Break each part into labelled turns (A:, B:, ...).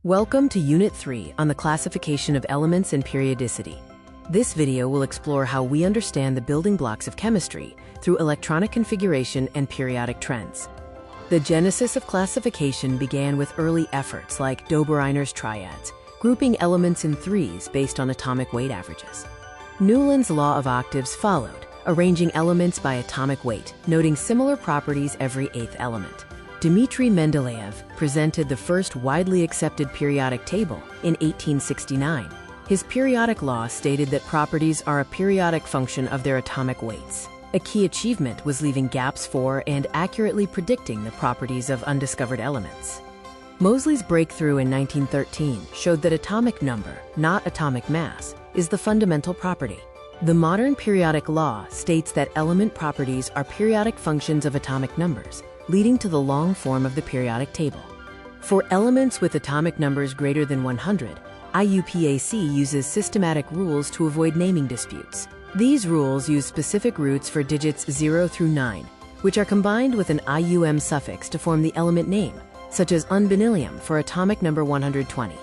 A: Welcome to Unit 3 on the classification of elements and periodicity. This video will explore how we understand the building blocks of chemistry through electronic configuration and periodic trends. The genesis of classification began with early efforts like Dobereiner's triads, grouping elements in threes based on atomic weight averages. Newland's law of octaves followed, arranging elements by atomic weight, noting similar properties every eighth element. Dmitry Mendeleev presented the first widely accepted periodic table in 1869. His periodic law stated that properties are a periodic function of their atomic weights. A key achievement was leaving gaps for and accurately predicting the properties of undiscovered elements. Moseley's breakthrough in 1913 showed that atomic number, not atomic mass, is the fundamental property. The modern periodic law states that element properties are periodic functions of atomic numbers, leading to the long form of the periodic table. For elements with atomic numbers greater than 100, IUPAC uses systematic rules to avoid naming disputes. These rules use specific roots for digits 0 through 9, which are combined with an IUM suffix to form the element name, such as unbenyllium for atomic number 120.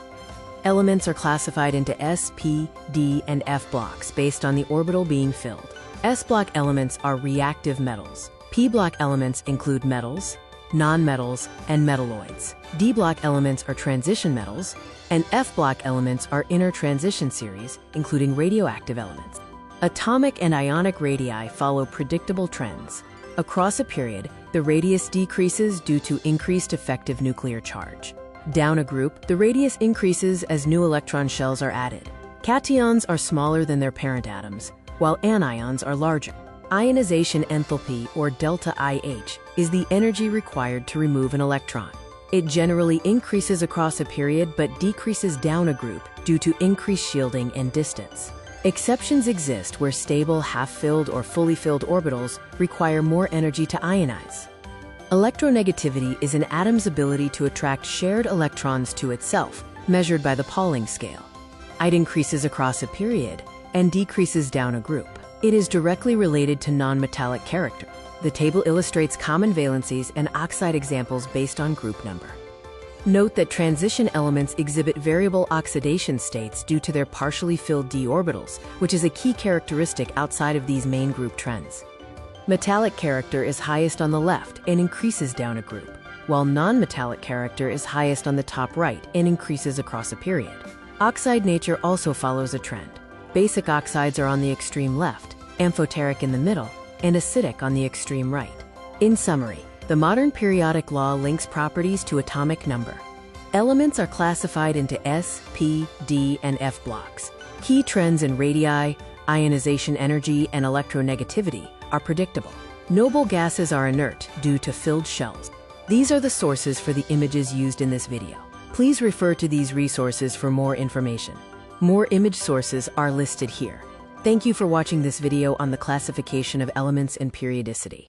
A: Elements are classified into S, P, D, and F blocks based on the orbital being filled. S block elements are reactive metals. P block elements include metals, nonmetals, and metalloids. D block elements are transition metals, and F block elements are inner transition series, including radioactive elements. Atomic and ionic radii follow predictable trends. Across a period, the radius decreases due to increased effective nuclear charge. Down a group, the radius increases as new electron shells are added. Cations are smaller than their parent atoms, while anions are larger. Ionization enthalpy, or delta IH, is the energy required to remove an electron. It generally increases across a period but decreases down a group due to increased shielding and distance. Exceptions exist where stable, half-filled, or fully filled orbitals require more energy to ionize. Electronegativity is an atom's ability to attract shared electrons to itself, measured by the Pauling scale. It increases across a period and decreases down a group. It is directly related to nonmetallic character. The table illustrates common valencies and oxide examples based on group number. Note that transition elements exhibit variable oxidation states due to their partially filled d orbitals, which is a key characteristic outside of these main group trends. Metallic character is highest on the left and increases down a group, while nonmetallic character is highest on the top right and increases across a period. Oxide nature also follows a trend. Basic oxides are on the extreme left, amphoteric in the middle, and acidic on the extreme right. In summary, the modern periodic law links properties to atomic number. Elements are classified into S, P, D, and F blocks. Key trends in radii, ionization energy, and electronegativity are predictable. Noble gases are inert due to filled shells. These are the sources for the images used in this video. Please refer to these resources for more information. More image sources are listed here. Thank you for watching this video on the classification of elements and periodicity.